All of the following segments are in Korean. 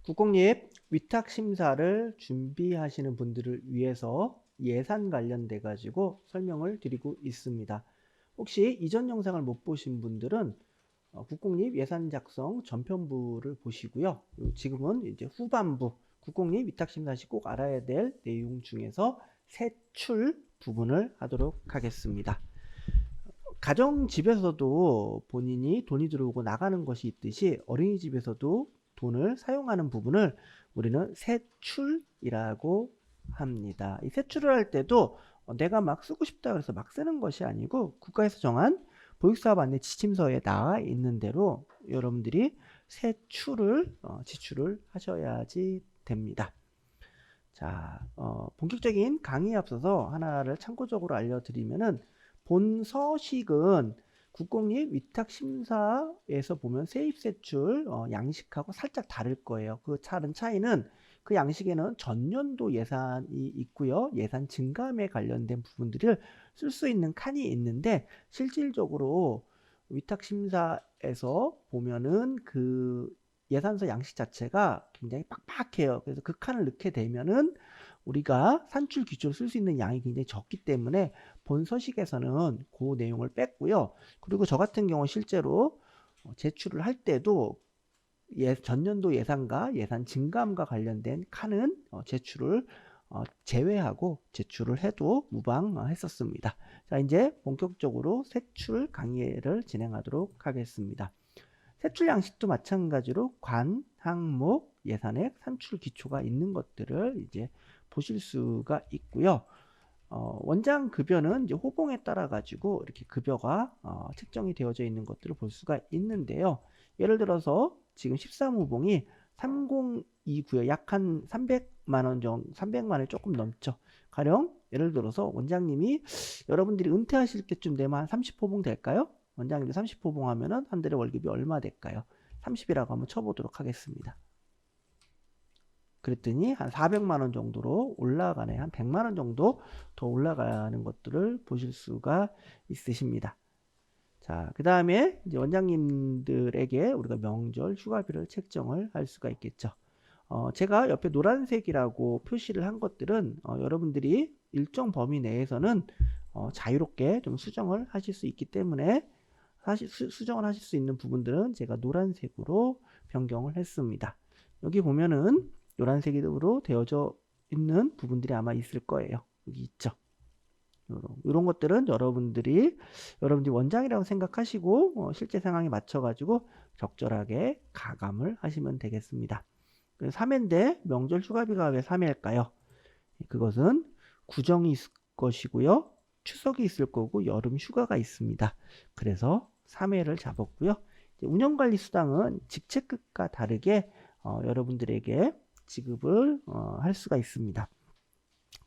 국공립 위탁심사를 준비하시는 분들을 위해서 예산 관련돼 가지고 설명을 드리고 있습니다. 혹시 이전 영상을 못 보신 분들은 국공립 예산 작성 전편부를 보시고요. 지금은 이제 후반부 국공립 위탁심사 시 꼭 알아야 될 내용 중에서 세출 부분을 하도록 하겠습니다. 가정집에서도 본인이 돈이 들어오고 나가는 것이 있듯이 어린이집에서도 돈을 사용하는 부분을 우리는 세출이라고 합니다. 이 세출을 할 때도 내가 막 쓰고 싶다 그래서 막 쓰는 것이 아니고 국가에서 정한 보육사업 안내 지침서에 나와 있는 대로 여러분들이 세출을 지출을 하셔야지 됩니다. 자, 본격적인 강의에 앞서서 하나를 참고적으로 알려드리면은 본 서식은 국공립 위탁심사에서 보면 세입세출 양식하고 살짝 다를 거예요. 그 다른 차이는 그 양식에는 전년도 예산이 있고요. 예산 증감에 관련된 부분들을 쓸 수 있는 칸이 있는데 실질적으로 위탁심사에서 보면은 그 예산서 양식 자체가 굉장히 빡빡해요. 그래서 그 칸을 넣게 되면은 우리가 산출 기초로 쓸 수 있는 양이 굉장히 적기 때문에 본 서식에서는 그 내용을 뺐고요. 그리고 저 같은 경우 실제로 제출을 할 때도 전년도 예산과 예산 증감과 관련된 칸은 제출을 제외하고 제출을 해도 무방했었습니다. 자, 이제 본격적으로 세출 강의를 진행하도록 하겠습니다. 세출 양식도 마찬가지로 관, 항목, 예산액, 산출 기초가 있는 것들을 이제 보실 수가 있고요. 원장 급여는 이제 호봉에 따라 가지고 이렇게 급여가 책정이 되어져 있는 것들을 볼 수가 있는데요. 예를 들어서 지금 13호봉이 3029에 약 한 300만 원 정도, 300만 원이 조금 넘죠. 가령 예를 들어서 원장님이 여러분들이 은퇴하실 때쯤 되면 한 30호봉 될까요? 원장님이 30호봉 하면은 한 달에 월급이 얼마 될까요? 30이라고 한번 쳐보도록 하겠습니다. 그랬더니 한 400만 원 정도로 올라가네. 한 100만 원 정도 더 올라가는 것들을 보실 수가 있으십니다. 자, 그 다음에 이제 원장님들에게 우리가 명절 휴가비를 책정을 할 수가 있겠죠. 제가 옆에 노란색이라고 표시를 한 것들은 여러분들이 일정 범위 내에서는 자유롭게 좀 수정을 하실 수 있기 때문에 사실 수정을 하실 수 있는 부분들은 제가 노란색으로 변경을 했습니다. 여기 보면은 노란색으로 되어져 있는 부분들이 아마 있을 거예요. 여기 있죠. 이런 것들은 여러분들이 원장이라고 생각하시고 실제 상황에 맞춰 가지고 적절하게 가감을 하시면 되겠습니다. 3회인데 명절 휴가비가 왜 3회일까요? 그것은 구정이 있을 것이고요. 추석이 있을 거고 여름 휴가가 있습니다. 그래서 3회를 잡았고요. 운영관리 수당은 직책급과 다르게 여러분들에게 지급을 할 수가 있습니다.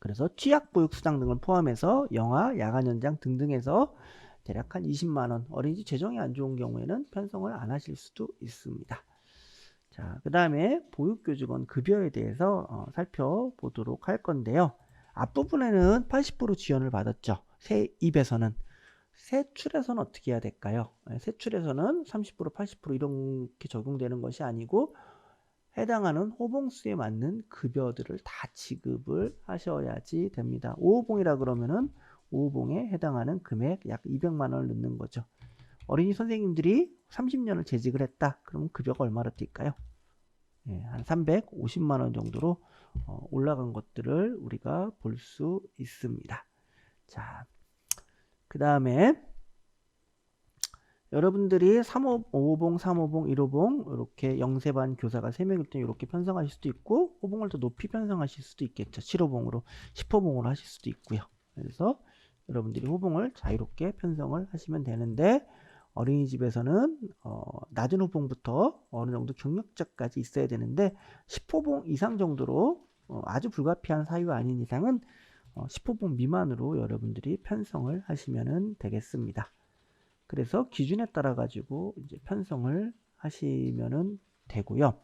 그래서 취약보육수당 등을 포함해서 영아, 야간 연장 등등해서 대략 한 20만 원, 어린이집 재정이 안 좋은 경우에는 편성을 안 하실 수도 있습니다. 자, 그 다음에 보육교직원 급여에 대해서 살펴보도록 할 건데요. 앞부분에는 80% 지원을 받았죠. 세입에서는. 세출에서는 어떻게 해야 될까요? 세출에서는 30%, 80% 이렇게 적용되는 것이 아니고 해당하는 호봉수에 맞는 급여들을 다 지급을 하셔야지 됩니다. 5호봉이라 그러면은 5호봉에 해당하는 금액 약 200만 원을 넣는 거죠. 어린이 선생님들이 30년을 재직을 했다. 그러면 급여가 얼마나 뛸까요? 한 350만 원 정도로 올라간 것들을 우리가 볼 수 있습니다. 자, 그 다음에 여러분들이 5호봉, 3호봉, 1호봉 이렇게 영세반 교사가 3명일 때 이렇게 편성하실 수도 있고 호봉을 더 높이 편성하실 수도 있겠죠. 7호봉으로 10호봉으로 하실 수도 있고요. 그래서 여러분들이 호봉을 자유롭게 편성을 하시면 되는데 어린이집에서는 낮은 호봉부터 어느 정도 경력자까지 있어야 되는데 10호봉 이상 정도로 아주 불가피한 사유 아닌 이상은 10호봉 미만으로 여러분들이 편성을 하시면 되겠습니다. 그래서 기준에 따라 가지고 이제 편성을 하시면 되고요.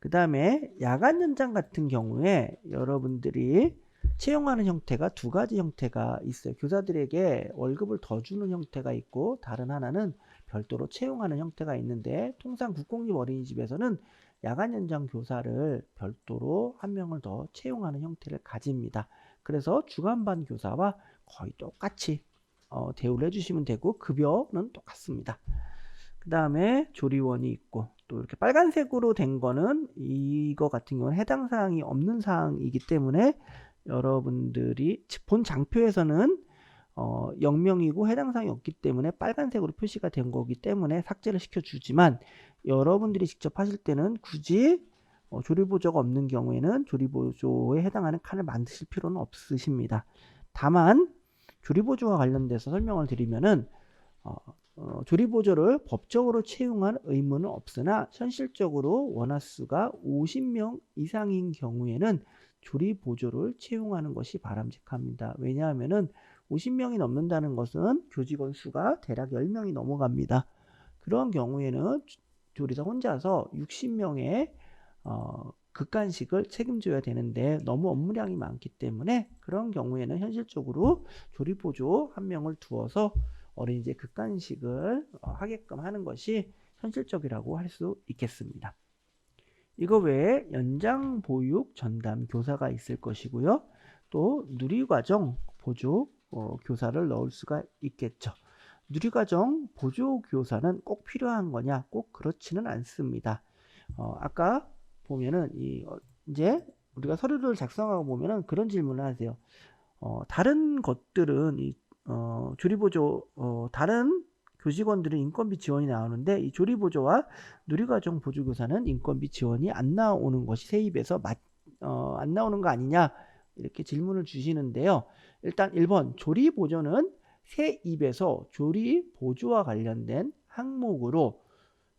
그 다음에 야간 연장 같은 경우에 여러분들이 채용하는 형태가 두 가지 형태가 있어요. 교사들에게 월급을 더 주는 형태가 있고 다른 하나는 별도로 채용하는 형태가 있는데 통상 국공립 어린이집에서는 야간 연장 교사를 별도로 한 명을 더 채용하는 형태를 가집니다. 그래서 주간반 교사와 거의 똑같이 대우를 해주시면 되고 급여는 똑같습니다. 그 다음에 조리원이 있고 또 이렇게 빨간색으로 된 거는 이거 같은 경우는 해당 사항이 없는 사항이기 때문에 여러분들이 본 장표에서는 0명이고 해당 사항이 없기 때문에 빨간색으로 표시가 된 거기 때문에 삭제를 시켜주지만 여러분들이 직접 하실 때는 굳이 조리보조가 없는 경우에는 조리보조에 해당하는 칸을 만드실 필요는 없으십니다. 다만 조리보조와 관련돼서 설명을 드리면은 조리보조를 법적으로 채용할 의무는 없으나 현실적으로 원화수가 50명 이상인 경우에는 조리보조를 채용하는 것이 바람직합니다. 왜냐하면은 50명이 넘는다는 것은 교직원 수가 대략 10명이 넘어갑니다. 그런 경우에는 조리사 혼자서 60명의 극간식을 책임져야 되는데 너무 업무량이 많기 때문에 그런 경우에는 현실적으로 조리보조 한 명을 두어서 어린이집 극간식을 하게끔 하는 것이 현실적이라고 할 수 있겠습니다. 이거 외에 연장 보육 전담 교사가 있을 것이고요. 또 누리과정 보조 교사를 넣을 수가 있겠죠. 누리과정 보조 교사는 꼭 필요한 거냐? 꼭 그렇지는 않습니다. 아까 보면은 이제 우리가 서류를 작성하고 보면은 그런 질문을 하세요. 다른 것들은 조리보조 다른 교직원들은 인건비 지원이 나오는데 이 조리보조와 누리과정 보조교사는 인건비 지원이 안 나오는 것이 세입에서 안 나오는 거 아니냐 이렇게 질문을 주시는데요. 일단 1번 조리보조는 세입에서 조리보조와 관련된 항목으로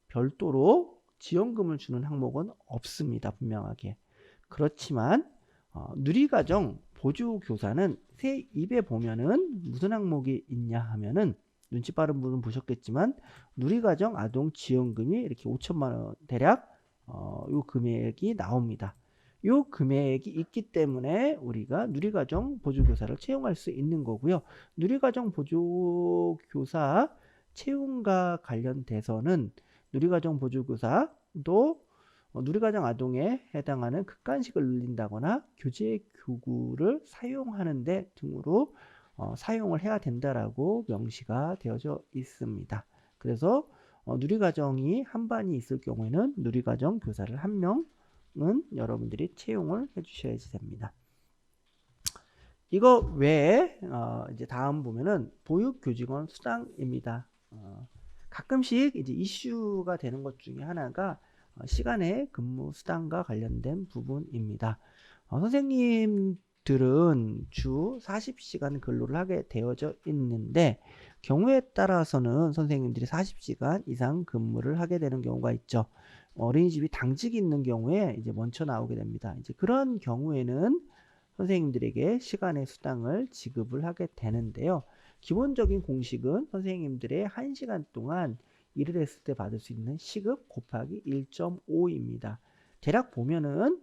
별도로 지원금을 주는 항목은 없습니다. 분명하게. 그렇지만 누리과정 보조교사는 세입에 보면은 무슨 항목이 있냐 하면은 눈치 빠른 분은 보셨겠지만 누리과정 아동 지원금이 이렇게 5천만 원 대략 요 금액이 나옵니다. 요 금액이 있기 때문에 우리가 누리과정 보조교사를 채용할 수 있는 거고요. 누리과정 보조교사 채용과 관련돼서는 누리과정 보조교사도 누리과정 아동에 해당하는 극간식을 늘린다거나 교재 교구를 사용하는 데 등으로 사용을 해야 된다라고 명시가 되어져 있습니다. 그래서 누리과정이 한 반이 있을 경우에는 누리과정 교사를 한 명은 여러분들이 채용을 해주셔야지 됩니다. 이거 외에 이제 다음 보면은 보육교직원 수당입니다. 가끔씩 이제 이슈가 되는 것 중에 하나가 시간의 근무 수당과 관련된 부분입니다. 선생님들은 주 40시간 근로를 하게 되어져 있는데 경우에 따라서는 선생님들이 40시간 이상 근무를 하게 되는 경우가 있죠. 어린이집이 당직이 있는 경우에 이제 먼저 나오게 됩니다. 이제 그런 경우에는 선생님들에게 시간의 수당을 지급을 하게 되는데요. 기본적인 공식은 선생님들의 1시간 동안 일을 했을 때 받을 수 있는 시급 곱하기 1.5입니다. 대략 보면은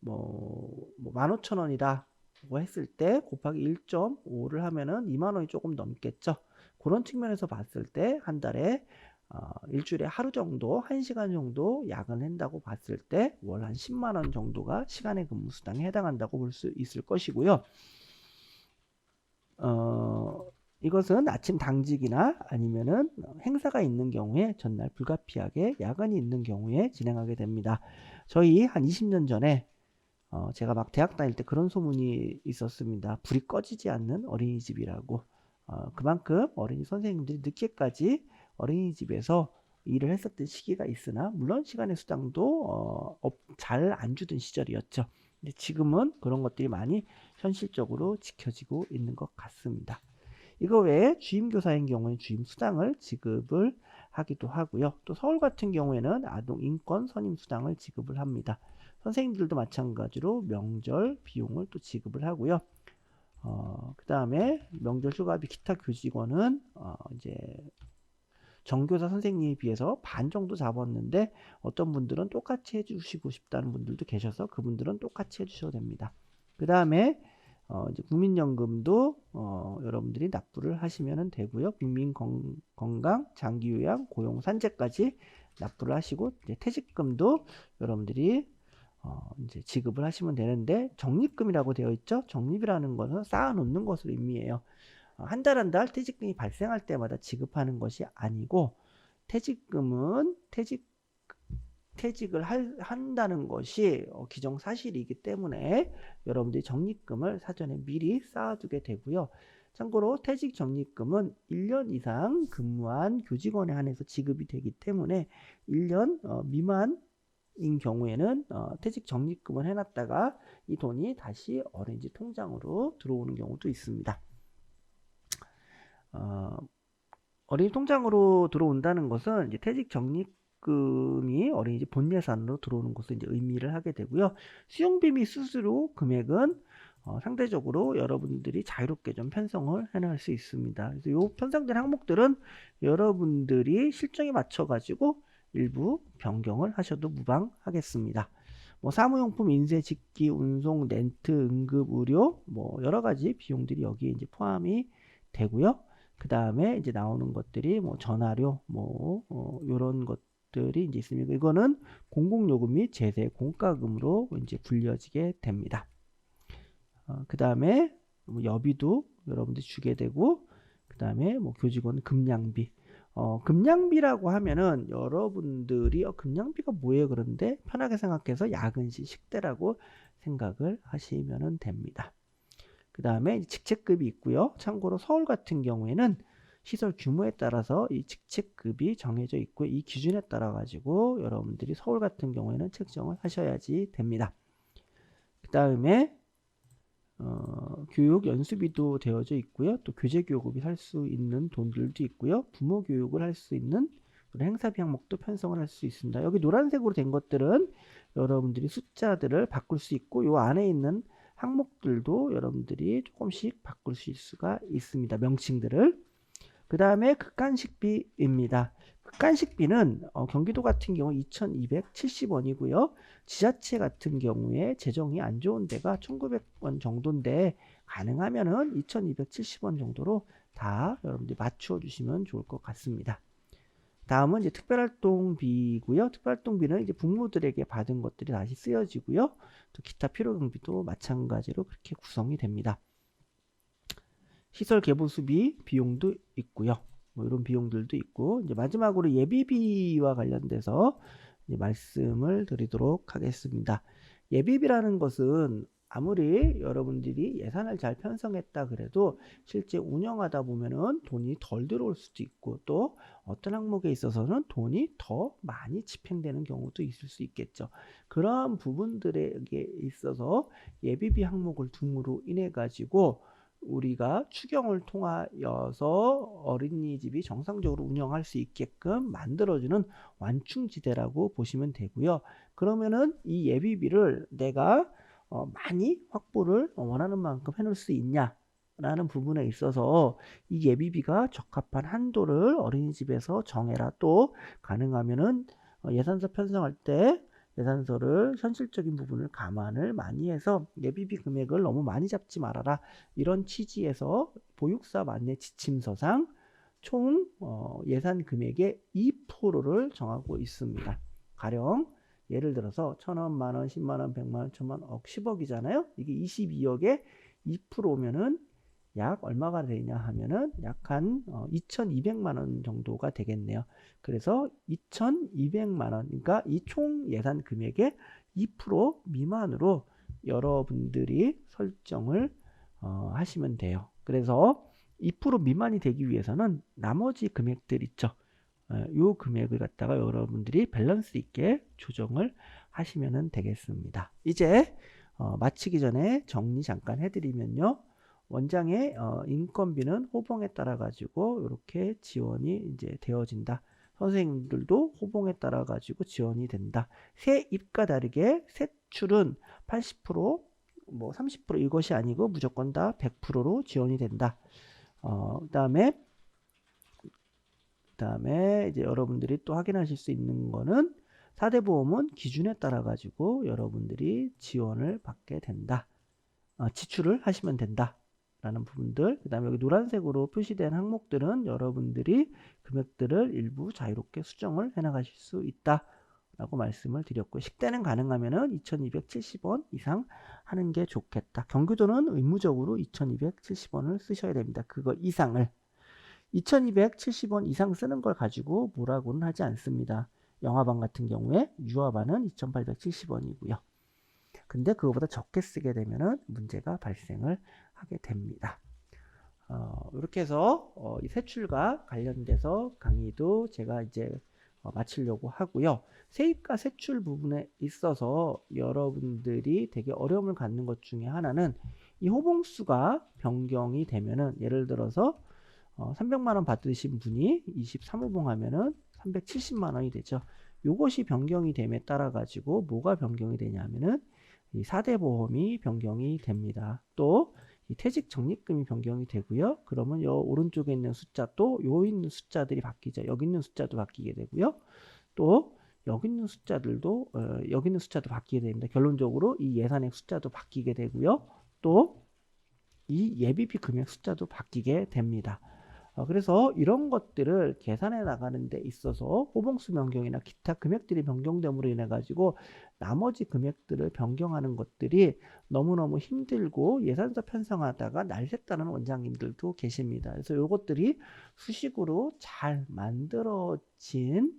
뭐 15,000원이다 했을 때 곱하기 1.5를 하면은 20,000원이 조금 넘겠죠. 그런 측면에서 봤을 때 한 달에 일주일에 하루 정도 1시간 정도 야근한다고 봤을 때 월 한 10만원 정도가 시간의 근무 수당에 해당한다고 볼 수 있을 것이고요. 이것은 아침 당직이나 아니면은 행사가 있는 경우에 전날 불가피하게 야근이 있는 경우에 진행하게 됩니다. 저희 한 20년 전에 제가 막 대학 다닐 때 그런 소문이 있었습니다. 불이 꺼지지 않는 어린이집이라고. 그만큼 어린이 선생님들이 늦게까지 어린이집에서 일을 했었던 시기가 있으나 물론 시간의 수당도 잘 안 주던 시절이었죠. 근데 지금은 그런 것들이 많이 현실적으로 지켜지고 있는 것 같습니다. 이거 외에 주임교사인 경우에 주임수당을 지급을 하기도 하고요. 또 서울 같은 경우에는 아동인권 선임수당을 지급을 합니다. 선생님들도 마찬가지로 명절 비용을 또 지급을 하고요. 그 다음에 명절 휴가비 기타 교직원은 이제 정교사 선생님에 비해서 반 정도 잡았는데 어떤 분들은 똑같이 해주시고 싶다는 분들도 계셔서 그분들은 똑같이 해주셔도 됩니다. 그 다음에 이제 국민연금도 여러분들이 납부를 하시면 되고요. 국민건강, 장기요양, 고용산재까지 납부를 하시고 이제 퇴직금도 여러분들이 이제 지급을 하시면 되는데 적립금이라고 되어 있죠. 적립이라는 것은 쌓아놓는 것을 의미해요. 한 달 한 달 퇴직금이 발생할 때마다 지급하는 것이 아니고 퇴직금은 퇴직을 한다는 것이 기정사실이기 때문에 여러분들이 적립금을 사전에 미리 쌓아두게 되고요. 참고로 퇴직 적립금은 1년 이상 근무한 교직원에 한해서 지급이 되기 때문에 1년 미만인 경우에는 퇴직 적립금을 해놨다가 이 돈이 다시 어린이집 통장으로 들어오는 경우도 있습니다. 어린이집 통장으로 들어온다는 것은 이제 퇴직 적립금이 어린이집 본예산으로 들어오는 것을 이제 의미를 하게 되고요. 수용비 및 수수료 금액은 상대적으로 여러분들이 자유롭게 좀 편성을 해나갈 수 있습니다. 그래서 이 편성된 항목들은 여러분들이 실정에 맞춰 가지고 일부 변경을 하셔도 무방하겠습니다. 뭐 사무용품, 인쇄, 직기, 운송, 렌트, 응급, 의료, 뭐 여러 가지 비용들이 여기에 이제 포함이 되고요. 그 다음에 이제 나오는 것들이 뭐 전화료, 뭐 이런 것들이 이제 있습니다. 이거는 공공요금 및 제세 공과금으로 이제 불려지게 됩니다. 그 다음에 뭐 여비도 여러분들이 주게 되고, 그 다음에 뭐 교직원 급량비. 급량비라고 하면은 여러분들이 급량비가 뭐예요? 그런데 편하게 생각해서 야근시 식대라고 생각을 하시면 됩니다. 그 다음에 직책급이 있고요. 참고로 서울 같은 경우에는 시설 규모에 따라서 이 직책급이 정해져 있고 이 기준에 따라 가지고 여러분들이 서울 같은 경우에는 책정을 하셔야지 됩니다. 그 다음에 교육 연수비도 되어져 있고요. 또 교재교육비 할 수 있는 돈들도 있고요. 부모 교육을 할 수 있는 행사비 항목도 편성을 할 수 있습니다. 여기 노란색으로 된 것들은 여러분들이 숫자들을 바꿀 수 있고 이 안에 있는 항목들도 여러분들이 조금씩 바꿀 수가 있습니다. 명칭들을. 그 다음에 극간식비입니다. 극간식비는 경기도 같은 경우 2,270원이고요. 지자체 같은 경우에 재정이 안 좋은 데가 1,900원 정도인데 가능하면은 2,270원 정도로 다 여러분들이 맞추어 주시면 좋을 것 같습니다. 다음은 이제 특별활동비고요. 특별활동비는 이제 부모들에게 받은 것들이 다시 쓰여지고요. 또 기타 필요경비도 마찬가지로 그렇게 구성이 됩니다. 시설 개보수비 비용도 있고요. 뭐 이런 비용들도 있고, 이제 마지막으로 예비비와 관련돼서 이제 말씀을 드리도록 하겠습니다. 예비비라는 것은 아무리 여러분들이 예산을 잘 편성했다 그래도 실제 운영하다 보면은 돈이 덜 들어올 수도 있고 또 어떤 항목에 있어서는 돈이 더 많이 집행되는 경우도 있을 수 있겠죠. 그러한 부분들에 있어서 예비비 항목을 둠으로 인해 가지고 우리가 추경을 통하여서 어린이집이 정상적으로 운영할 수 있게끔 만들어주는 완충지대라고 보시면 되고요. 그러면은 이 예비비를 내가 많이 확보를 원하는 만큼 해놓을 수 있냐 라는 부분에 있어서 이 예비비가 적합한 한도를 어린이집에서 정해라. 또 가능하면은 예산서 편성할 때 예산서를 현실적인 부분을 감안을 많이 해서 예비비 금액을 너무 많이 잡지 말아라. 이런 취지에서 보육사 만내 지침서상 총 예산 금액의 2%를 정하고 있습니다. 가령 예를 들어서 1,000원, 만원, 10만원, 100만원, 1,000만, 억, 10억이잖아요. 이게 22억에 2%면은 약 얼마가 되냐 하면은 약 한 2,200만원 정도가 되겠네요. 그래서 2,200만원, 그러니까 이 총 예산 금액의 2% 미만으로 여러분들이 설정을 하시면 돼요. 그래서 2% 미만이 되기 위해서는 나머지 금액들 있죠. 이 금액을 갖다가 여러분들이 밸런스 있게 조정을 하시면 되겠습니다. 이제 마치기 전에 정리 잠깐 해드리면요. 원장의 인건비는 호봉에 따라 가지고 이렇게 지원이 이제 되어진다. 선생님들도 호봉에 따라 가지고 지원이 된다. 세입과 다르게 세출은 80%, 뭐 30% 이것이 아니고 무조건 다 100%로 지원이 된다. 그다음에 이제 여러분들이 또 확인하실 수 있는 거는 4대 보험은 기준에 따라 가지고 여러분들이 지원을 받게 된다. 지출을 하시면 된다라는 부분들. 그 다음에 여기 노란색으로 표시된 항목들은 여러분들이 금액들을 일부 자유롭게 수정을 해나가실 수 있다라고 말씀을 드렸고, 식대는 가능하면은 2270원 이상 하는 게 좋겠다. 경규도는 의무적으로 2270원을 쓰셔야 됩니다. 그거 이상을. 2270원 이상 쓰는 걸 가지고 뭐라고는 하지 않습니다. 영화관 같은 경우에 유아반은 2870원이고요. 근데 그거보다 적게 쓰게 되면은 문제가 발생을 하게 됩니다. 이렇게 해서 이 세출과 관련돼서 강의도 제가 이제 마치려고 하고요. 세입과 세출 부분에 있어서 여러분들이 되게 어려움을 갖는 것 중에 하나는 이 호봉수가 변경이 되면은, 예를 들어서 300만 원 받으신 분이 23호봉 하면은 370만 원이 되죠. 요것이 변경이 됨에 따라 가지고 뭐가 변경이 되냐면은 이 4대 보험이 변경이 됩니다. 또 이 퇴직 적립금이 변경이 되고요. 그러면 요 오른쪽에 있는 숫자, 또 요 있는 숫자들이 바뀌죠. 여기 있는 숫자도 바뀌게 되고요. 또 여기 있는 숫자들도 여기 있는 숫자도 바뀌게 됩니다. 결론적으로 이 예산액 숫자도 바뀌게 되고요. 또 이 예비비 금액 숫자도 바뀌게 됩니다. 그래서 이런 것들을 계산해 나가는 데 있어서 호봉수 변경이나 기타 금액들이 변경됨으로 인해 가지고 나머지 금액들을 변경하는 것들이 너무너무 힘들고 예산서 편성하다가 날 샜다는 원장님들도 계십니다. 그래서 이것들이 수식으로 잘 만들어진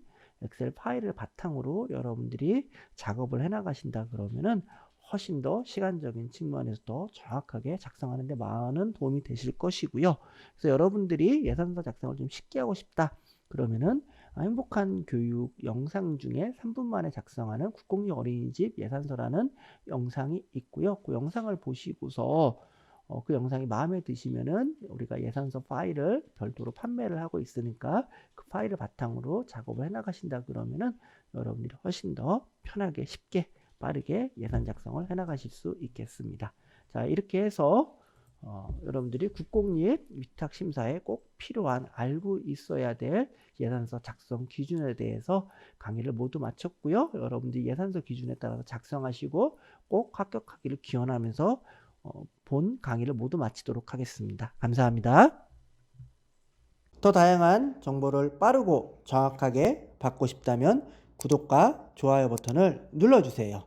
엑셀 파일을 바탕으로 여러분들이 작업을 해 나가신다 그러면은 훨씬 더 시간적인 측면에서 더 정확하게 작성하는 데 많은 도움이 되실 것이고요. 그래서 여러분들이 예산서 작성을 좀 쉽게 하고 싶다 그러면은 행복한 교육 영상 중에 3분 만에 작성하는 국공립 어린이집 예산서라는 영상이 있고요. 그 영상을 보시고서 그 영상이 마음에 드시면은 우리가 예산서 파일을 별도로 판매를 하고 있으니까 그 파일을 바탕으로 작업을 해 나가신다 그러면은 여러분들이 훨씬 더 편하게 쉽게 빠르게 예산 작성을 해나가실 수 있겠습니다. 자, 이렇게 해서 여러분들이 국공립 위탁심사에 꼭 필요한 알고 있어야 될 예산서 작성 기준에 대해서 강의를 모두 마쳤고요. 여러분들이 예산서 기준에 따라서 작성하시고 꼭 합격하기를 기원하면서 본 강의를 모두 마치도록 하겠습니다. 감사합니다. 더 다양한 정보를 빠르고 정확하게 받고 싶다면 구독과 좋아요 버튼을 눌러주세요.